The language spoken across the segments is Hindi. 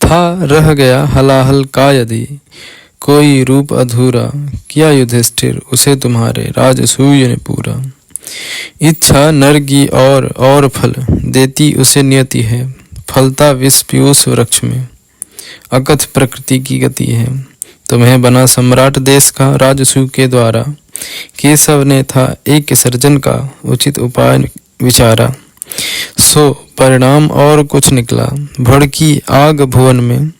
था रह गया हलाहल का यदि कोई रूप अधूरा, किया युधिष्ठिर उसे तुम्हारे राजसूय ने पूरा। इच्छा नर की और फल देती उसे नियति है, फलता विष पीयूष वृक्ष में, अकथ प्रकृति की गति है। तुम्हें बना सम्राट देश का राजसूय के द्वारा, केशव ने था एक सर्जन का उचित उपाय विचारा। सो परिणाम और कुछ निकला, भड़की आग भुवन में,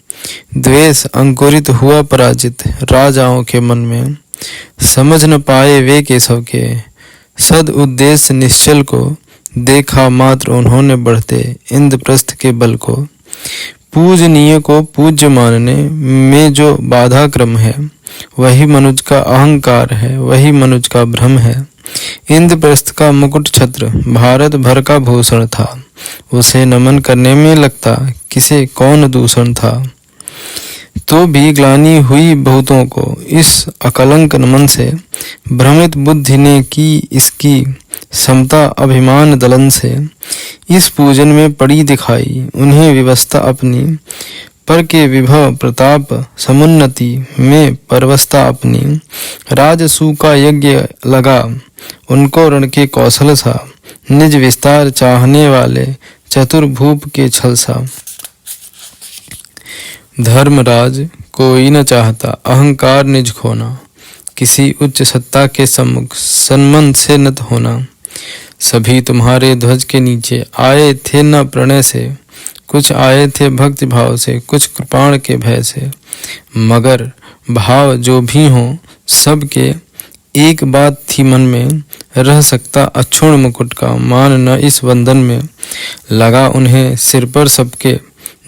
द्वेष अंकुरित हुआ पराजित राजाओं के मन में। समझ न पाए वे केशव के सद उद्देश्य निश्चल को, देखा मात्र उन्होंने बढ़ते इंद्रप्रस्थ के बल को। पूजनीय को पूज्य मानने में जो बाधा क्रम है, वही मनुज का अहंकार है, वही मनुज का भ्रम है। इंद्रप्रस्थ का मुकुट छत्र भारत भर का भूषण था, उसे नमन करने में लगता किसे कौन दूषण था। तो भी ग्लानि हुई बहुतों को इस अकलंक नमन से, भ्रमित बुद्धि ने की इसकी समता अभिमान दलन से। इस पूजन में पड़ी दिखाई उन्हें व्यवस्था अपनी, पर के विभव प्रताप समुन्नति में परवस्ता अपनी। राजसू का यज्ञ लगा उनको रण के कौशल सा, निज विस्तार चाहने वाले चतुर्भूप के छल सा। धर्मराज कोई न चाहता अहंकार निज खोना, किसी उच्च सत्ता के सम्मुख सन्मन से नत होना। सभी तुम्हारे ध्वज के नीचे आए थे न प्रणय से, कुछ आए थे भक्ति भाव से, कुछ कृपाण के भय से। मगर भाव जो भी हो सबके एक बात थी मन में, रह सकता अक्षुण मुकुट का मान न इस बंधन में। लगा उन्हें सिर पर सबके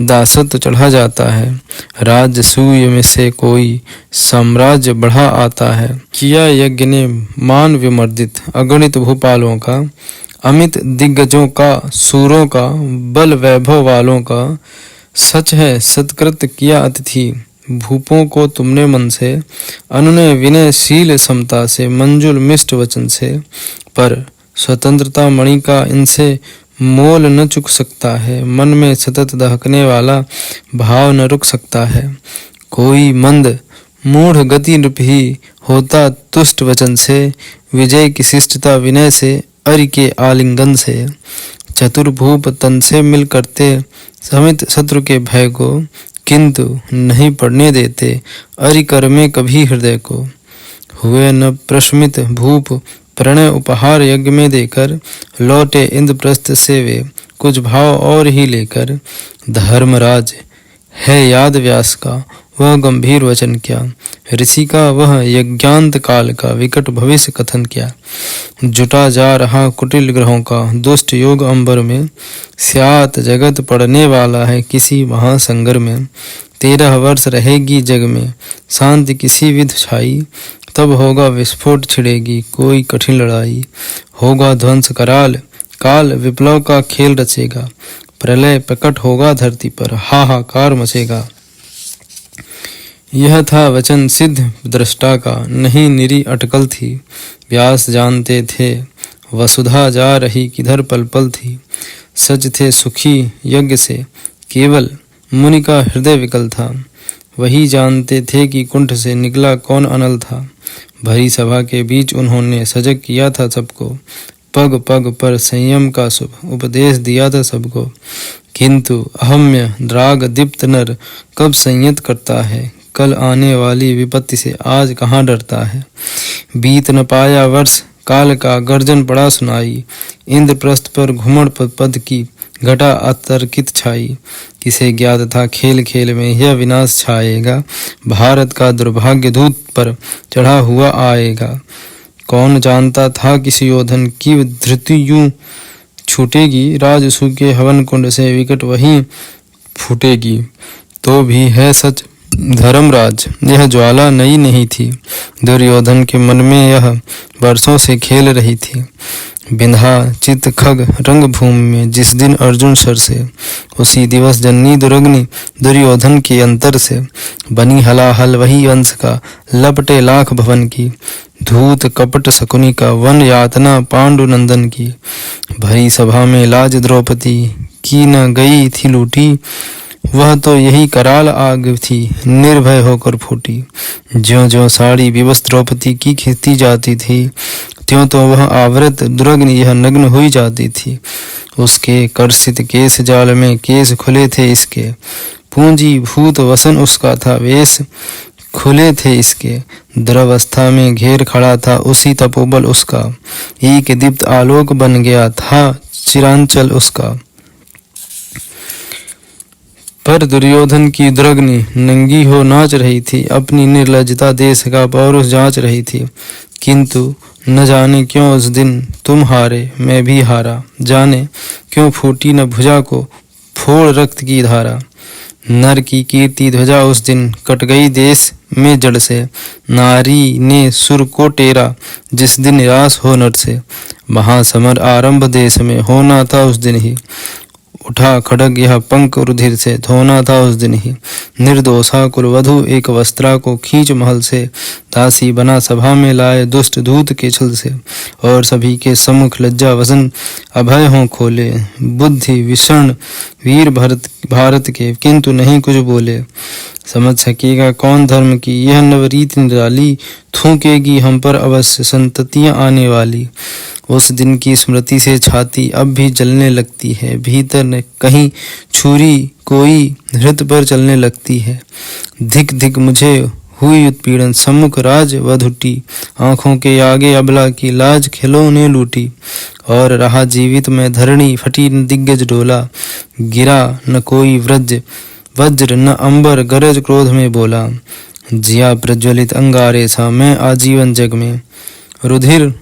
दासत्व चढ़ा जाता है, राजसूय में से कोई साम्राज्य बढ़ा आता है। किया यज्ञ ने मान विमर्दित अगणित भूपालों का, अमित दिग्गजों का, सूरों का, बल वैभव वालों का। सच है सत्कृत किया अतिथि भूपों को तुमने मन से, अनुनय विनयशील समता से, मंजुल मिष्ट वचन से। पर स्वतंत्रता मणि का इनसे मोल न चुक सकता है, मन में सतत दहकने वाला भाव न रुक सकता है। कोई मंद मूढ़ गति नृप ही होता तुष्ट वचन से, विजय की शिष्टता विनय से, अरि के आलिंगन से। चतुर्भूप तन से मिल करते समित शत्रु के भय को, किंतु नहीं पड़ने देते अरि कर में कभी हृदय को। हुए न प्रशमित भूप प्रणय उपहार यज्ञ में देकर, लौटे इंद्रप्रस्थ से वे कुछ भाव और ही लेकर। धर्मराज है याद व्यास का वह गंभीर वचन क्या, ऋषि का वह यज्ञांत काल का विकट भविष्य कथन क्या। जुटा जा रहा कुटिल ग्रहों का दुष्ट योग अंबर में, स्यात जगत पड़ने वाला है किसी महासंगर में। 13 वर्ष रहेगी जग में शांति किसी विध छाई, तब होगा विस्फोट छिड़ेगी कोई कठिन लड़ाई। होगा ध्वंस कराल काल विप्लव का खेल रचेगा, प्रलय प्रकट होगा धरती पर हाहाकार मचेगा। यह था वचन सिद्ध दृष्टा का, नहीं निरी अटकल थी। व्यास जानते थे वसुधा जा रही किधर पल पल थी। सच थे सुखी यज्ञ से, केवल मुनि का हृदय विकल था। वही जानते थे कि कुंठ से निकला कौन अनल था। भरी सभा के बीच उन्होंने सजग किया था सबको, पग पग पर संयम का शुभ उपदेश दिया था सबको। किंतु अहम्य द्राग दीप्त नर कब संयत करता है, कल आने वाली विपत्ति से आज कहाँ डरता है। बीत न पाया वर्ष काल का गर्जन पड़ा सुनाई, इंद्रप्रस्थ पर घुमड़ पद की घटा अतर्कित छाई। किसे ज्ञात था खेल खेल में यह विनाश छाएगा, भारत का दुर्भाग्य दूत पर चढ़ा हुआ आएगा। कौन जानता था किसी योधन की धृति यूं छूटेगी, राजसू के हवन कुंड से विकट वहीं फूटेगी। तो भी है सच धर्मराज यह ज्वाला नई नहीं थी, दुर्योधन के मन में यह वर्षों से खेल रही थी। बिंधा चित खग रंग भूमि में जिस दिन अर्जुन सर से, उसी दिवस जननी दुर्गनी दुर्योधन के अंतर से। बनी हलाहल वही अंश का, लपटे लाख भवन की, धूत कपट शकुनी का वन यातना पांडु नंदन की। भरी सभा में लाज द्रौपदी की न गई थी लूटी, वह तो यही कराल आग थी, निर्भय होकर फूटी। ज्यों-ज्यों साड़ी विवश द्रौपदी की खींचती जाती थी, त्यों वह आवृत दुर्गन यह नग्न हुई जाती थी। उसके कर्षित केश जाल में केश खुले थे इसके, पूंजी भूत वसन उसका था वेश, खुले थे इसके। दुरावस्था में घेर खड़ा था उसी तपोबल उसका, एक दीप्त आलोक बन गया था चिरांचल उसका। पर दुर्योधन की दुर्गनी नंगी हो नाच रही थी, अपनी निर्लज्जता देश का पौरुष जांच रही थी। किंतु न जाने क्यों उस दिन तुम हारे, मैं भी हारा, जाने क्यों फूटी न भुजा को फोड़ रक्त की धारा। नर की कीर्ति ध्वजा उस दिन कट गई देश में जड़ से, नारी ने सुर को टेरा जिस दिन निराश हो नर से। महासमर आरंभ देश में होना था उस दिन ही, उठा खड़ग यह पंख रुधिर से धोना था उस दिन ही। निर्दोषा कुलवधु एक वस्त्रा को खींच महल से, दासी बना सभा में लाए दुष्ट दूत के छल से। और सभी के सम्मुख लज्जा वसन अभय हों खोले, बुद्धि विषण वीर भारत के, किंतु नहीं कुछ बोले। समझ सकेगा कौन धर्म की यह नवरीति निराली, थूकेगी हम पर अवश्य संततियां आने वाली। उस दिन की स्मृति से छाती अब भी जलने लगती है, भीतर ने कहीं छुरी कोई हृदय पर चलने लगती है। धिक धिक मुझे हुई उत्पीड़न, सम्मुख राज वधुटी, आंखों के आगे अबला की लाज खिलौने लूटी। और रहा जीवित में धरणी, फटी न दिग्गज डोला, गिरा न कोई वज्र न अंबर, गरज क्रोध में बोला। जिया प्रज्वलित अंगारे सा मैं आजीवन जग में, रुधिर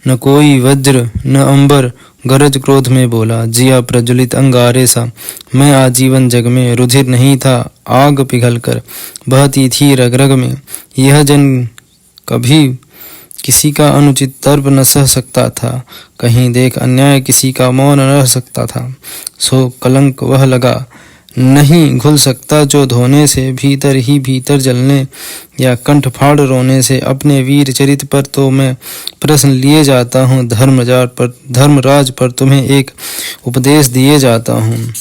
न कोई वज्र न अंबर, गरज क्रोध में बोला। जिया प्रज्वलित अंगारे सा मैं आजीवन जग में, रुधिर नहीं था आग पिघल कर बहती थी रग रग में। यह जन कभी किसी का अनुचित तर्क न सह सकता था, कहीं देख अन्याय किसी का मौन न रह सकता था। सो कलंक वह लगा नहीं घुल सकता जो धोने से, भीतर ही भीतर जलने या कंठ फाड़ रोने से। अपने वीर चरित पर तो मैं प्रश्न लिए जाता हूँ, धर्मराज पर तुम्हें एक उपदेश दिए जाता हूँ।